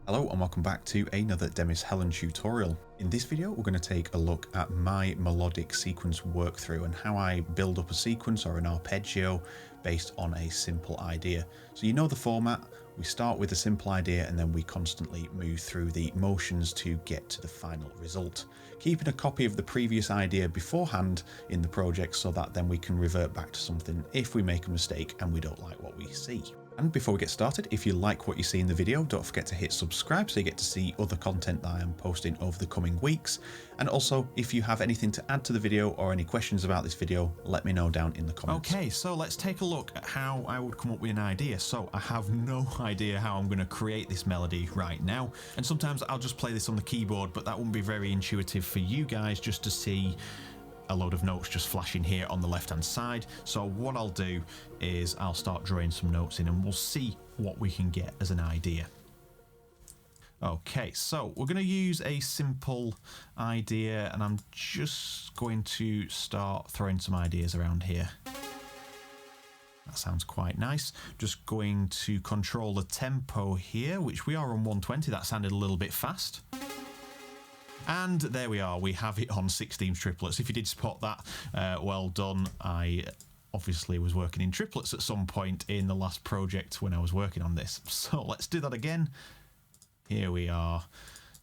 Hello and welcome back to another Demis Hellen tutorial. In this video we're going to take a look at my melodic sequence workthrough and how I build up a sequence or an arpeggio based on a simple idea. So you know the format, we start with a simple idea and then we constantly move through the motions to get to the final result. Keeping a copy of the previous idea beforehand in the project so that then we can revert back to something if we make a mistake and we don't like what we see. And before we get started, if you like what you see in the video, don't forget to hit subscribe so you get to see other content that I am posting over the coming weeks. And also, if you have anything to add to the video or any questions about this video, let me know down in the comments. Okay, so let's take a look at how I would come up with an idea. So I have no idea how I'm going to create this melody right now. And sometimes I'll just play this on the keyboard, but that wouldn't be very intuitive for you guys just to see a load of notes just flashing here on the left hand side. So what I'll do is I'll start drawing some notes in and we'll see what we can get as an idea. Okay, so we're going to use a simple idea and I'm just going to start throwing some ideas around here. That sounds quite nice. Just going to control the tempo here, which we are on 120. That sounded a little bit fast. And there we are, we have it on 16 triplets. If you did spot that, well done. I obviously was working in triplets at some point in the last project when I was working on this. So let's do that again. Here we are.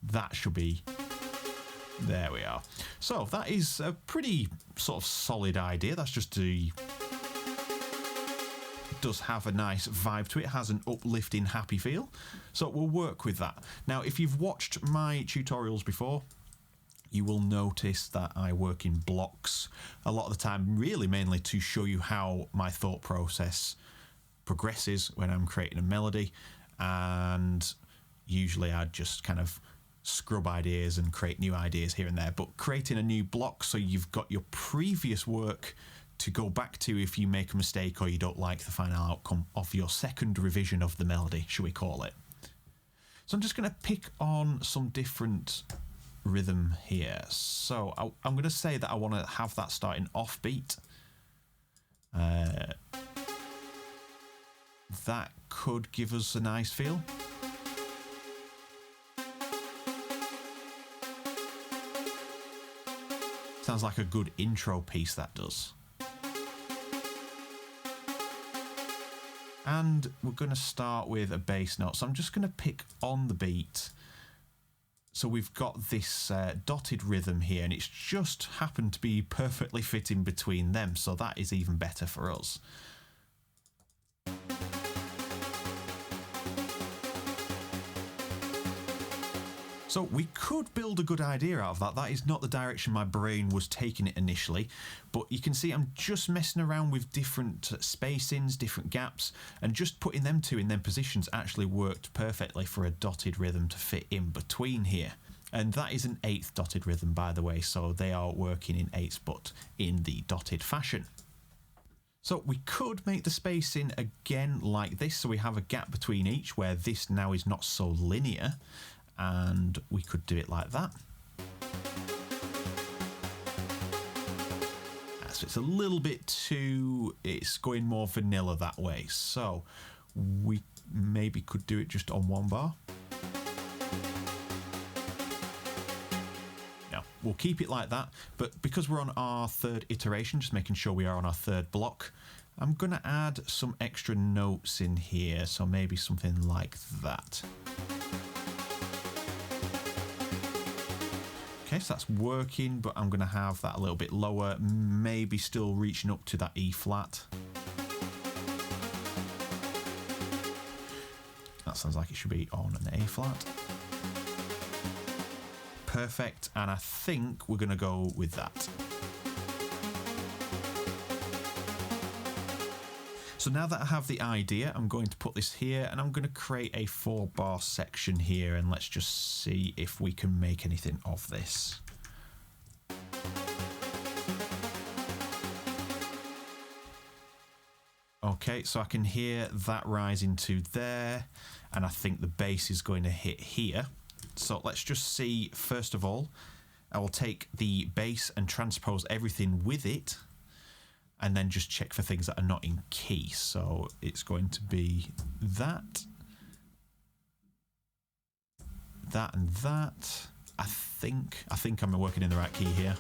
That should be... There we are. So that is a pretty sort of solid idea. That's just the... does have a nice vibe to it, has an uplifting happy feel, so we'll work with that. Now if you've watched my tutorials before, you will notice that I work in blocks a lot of the time, really mainly to show you how my thought process progresses when I'm creating a melody, and usually I just kind of scrub ideas and create new ideas here and there, but creating a new block so you've got your previous work to go back to if you make a mistake or you don't like the final outcome of your second revision of the melody, shall we call it. So I'm just going to pick on some different rhythm here. So I'm going to say that I want to have that starting offbeat. That could give us a nice feel. Sounds like a good intro piece, that does. And we're going to start with a bass note. So I'm just going to pick on the beat. So we've got this dotted rhythm here, and it's just happened to be perfectly fitting between them. So that is even better for us. So we could build a good idea out of that. That is not the direction my brain was taking it initially, but you can see I'm just messing around with different spacings, different gaps, and just putting them two in their positions actually worked perfectly for a dotted rhythm to fit in between here. And that is an 8th dotted rhythm, by the way, so they are working in 8ths but in the dotted fashion. So we could make the spacing again like this, so we have a gap between each where this now is not so linear. And we could do it like that. So it's a little bit too, it's going more vanilla that way. So we maybe could do it just on one bar. No, we'll keep it like that. But because we're on our third iteration, just making sure we are on our third block, I'm going to add some extra notes in here. So maybe something like that. Okay, so that's working, but I'm going to have that a little bit lower, maybe still reaching up to that E flat. That sounds like it should be on an A flat. Perfect, and I think we're going to go with that. So now that I have the idea, I'm going to put this here and I'm going to create a 4-bar section here, and let's just see if we can make anything of this. Okay, so I can hear that rising to there, and I think the bass is going to hit here. So let's just see, first of all, I will take the bass and transpose everything with it, and then just check for things that are not in key. So it's going to be that. that and that. I think I'm working in the right key here.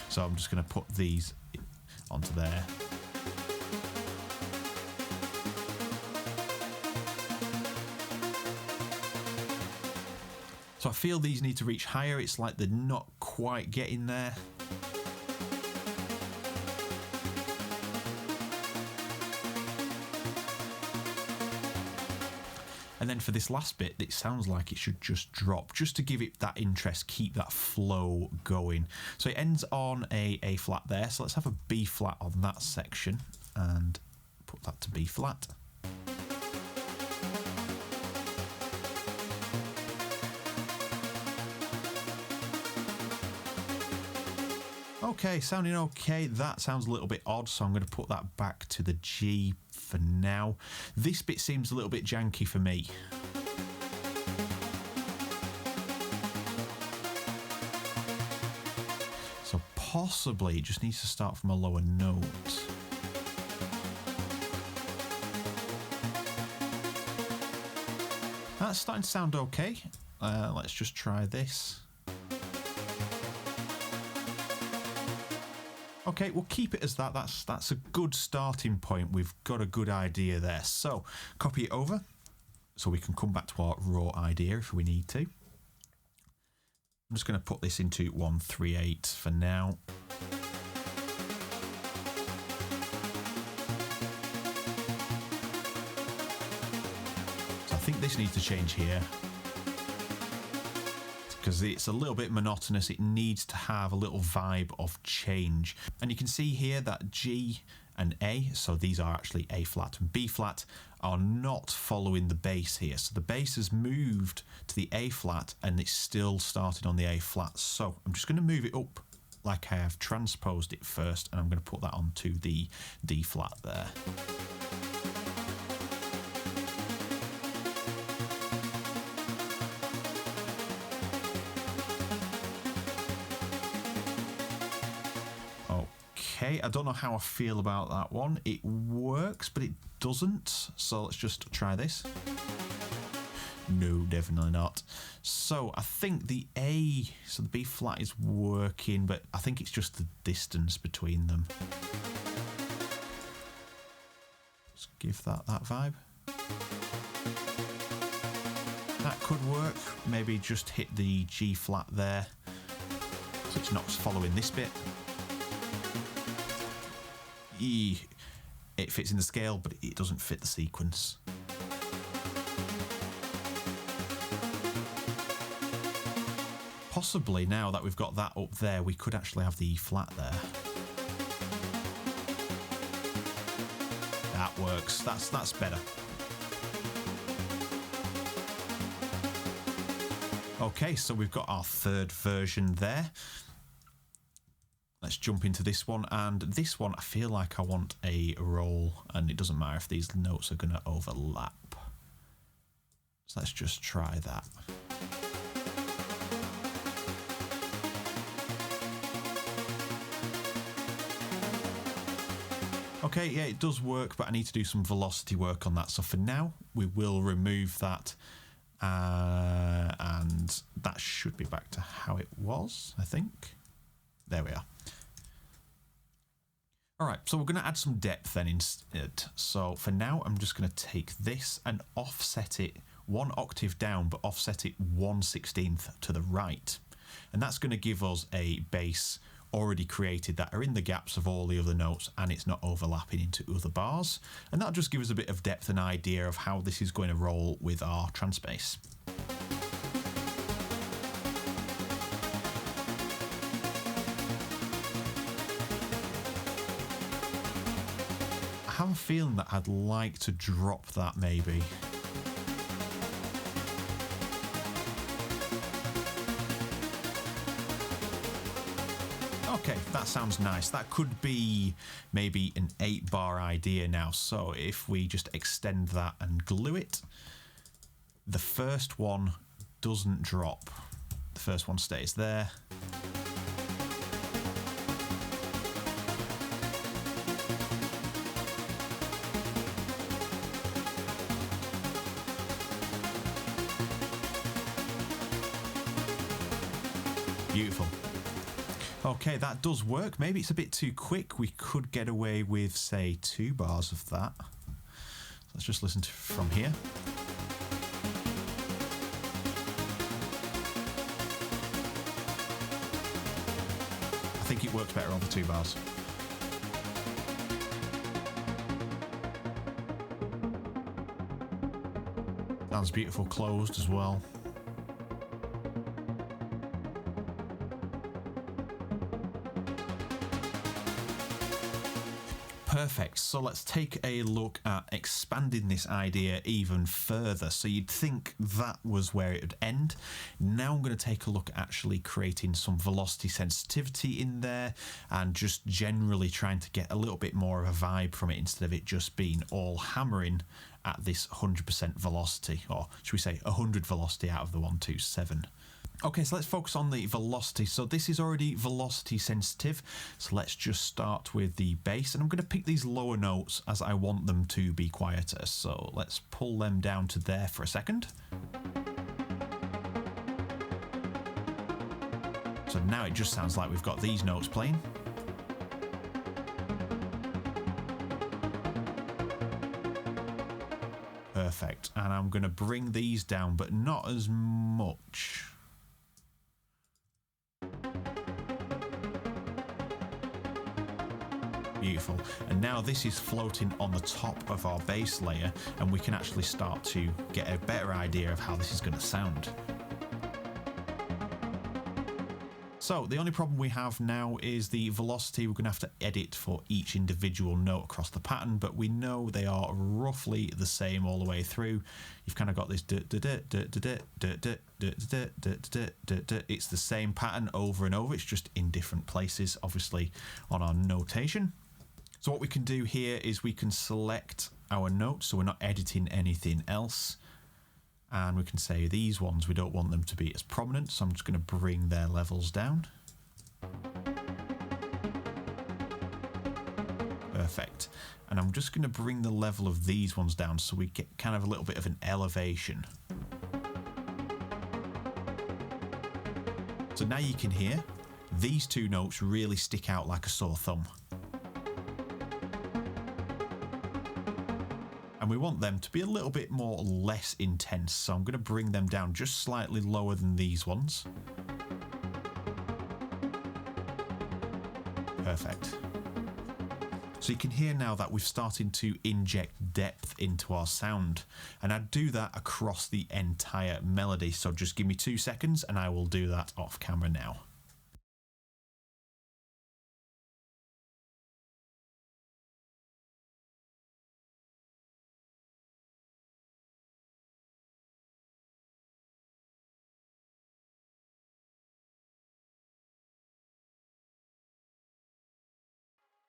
So I'm just going to put these onto there. So I feel these need to reach higher. It's like they're not quite getting there. And then for this last bit, it sounds like it should just drop, just to give it that interest, keep that flow going. So it ends on A flat there. So let's have a B flat on that section and put that to B flat. Okay, sounding okay. That sounds a little bit odd, so I'm going to put that back to the G for now. This bit seems a little bit janky for me. So possibly it just needs to start from a lower note. That's starting to sound okay. Let's just try this. Okay, we'll keep it as that. That's a good starting point. We've got a good idea there. So copy it over so we can come back to our raw idea if we need to. I'm just going to put this into 138 for now. So I think this needs to change here, because it's a little bit monotonous. It needs to have a little vibe of change. And you can see here that G and A, so these are actually A flat and B flat, are not following the bass here. So the bass has moved to the A flat and it's still started on the A flat. So I'm just going to move it up like I have transposed it first, and I'm going to put that onto the D flat there. Okay, I don't know how I feel about that one. It works, but it doesn't. So let's just try this. No, definitely not. So I think the A, so the B flat is working, but I think it's just the distance between them. Let's give that vibe. That could work. Maybe just hit the G flat there, so it's not following this bit. It fits in the scale, but it doesn't fit the sequence. Possibly now that we've got that up there, we could actually have the E flat there. That works. That's better. Okay, so we've got our third version there. Let's jump into this one, and this one I feel like I want a roll, and it doesn't matter if these notes are going to overlap. So let's just try that. Okay, yeah, it does work, but I need to do some velocity work on that. So for now, we will remove that, and that should be back to how it was, I think. There we are. All right, so we're going to add some depth then instead. So for now, I'm just going to take this and offset it 1 octave down, but offset it 1/16 to the right. And that's going to give us a bass already created that are in the gaps of all the other notes, and it's not overlapping into other bars. And that'll just give us a bit of depth and idea of how this is going to roll with our trance bass. I have a feeling that I'd like to drop that maybe. Okay, that sounds nice. That could be maybe an 8-bar idea now. So if we just extend that and glue it, the first one doesn't drop. The first one stays there. Beautiful. Okay, that does work. Maybe it's a bit too quick. We could get away with, say, 2 bars of that. Let's just listen to from here. I think it works better on the 2 bars. Sounds beautiful closed as well. Perfect. So let's take a look at expanding this idea even further. So you'd think that was where it would end. Now I'm going to take a look at actually creating some velocity sensitivity in there and just generally trying to get a little bit more of a vibe from it instead of it just being all hammering at this 100% velocity, or should we say 100 velocity out of the 127. Okay, so let's focus on the velocity. So this is already velocity sensitive. So let's just start with the bass, and I'm going to pick these lower notes as I want them to be quieter. So let's pull them down to there for a second. So now it just sounds like we've got these notes playing. Perfect. And I'm going to bring these down, but not as much. Beautiful. And now this is floating on the top of our bass layer, and we can actually start to get a better idea of how this is going to sound. So the only problem we have now is the velocity. We're going to have to edit for each individual note across the pattern, but we know they are roughly the same all the way through. You've kind of got this it's the same pattern over and over. It's just in different places, obviously, on our notation. So what we can do here is we can select our notes, so we're not editing anything else. And we can say these ones, we don't want them to be as prominent, so I'm just going to bring their levels down. Perfect. And I'm just going to bring the level of these ones down so we get kind of a little bit of an elevation. So now you can hear these 2 notes really stick out like a sore thumb. And we want them to be a little bit more less intense, so I'm going to bring them down just slightly lower than these ones. Perfect. So you can hear now that we've started to inject depth into our sound, and I'd do that across the entire melody. So just give me 2 seconds and I will do that off camera now.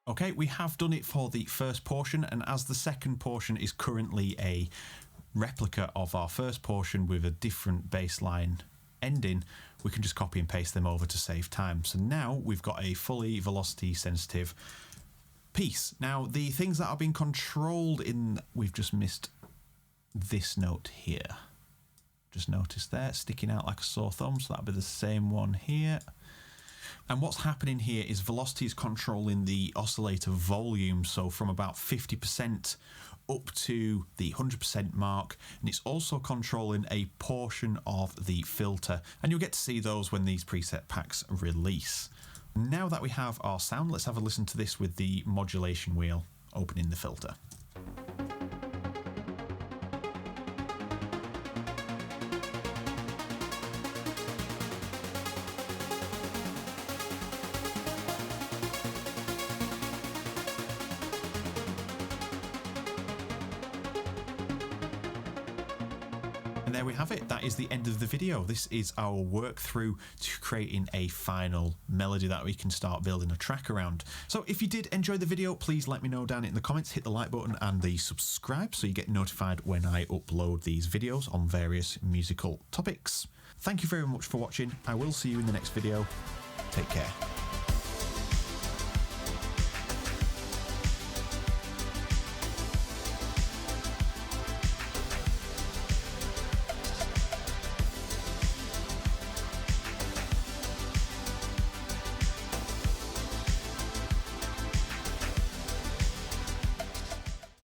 Okay, we have done it for the first portion, and as the second portion is currently a replica of our first portion with a different bass line ending, we can just copy and paste them over to save time. So now we've got a fully velocity sensitive piece. Now the things that are being controlled in, we've just missed this note here. Just notice there, sticking out like a sore thumb, so that'll be the same one here. And what's happening here is velocity is controlling the oscillator volume, so from about 50% up to the 100% mark, and it's also controlling a portion of the filter, and you'll get to see those when these preset packs release. Now that we have our sound, let's have a listen to this with the modulation wheel opening the filter. And there we have it. That is the end of the video. This is our work through to creating a final melody that we can start building a track around. So if you did enjoy the video, please let me know down in the comments. Hit the like button and the subscribe so you get notified when I upload these videos on various musical topics. Thank you very much for watching. I will see you in the next video. Take care.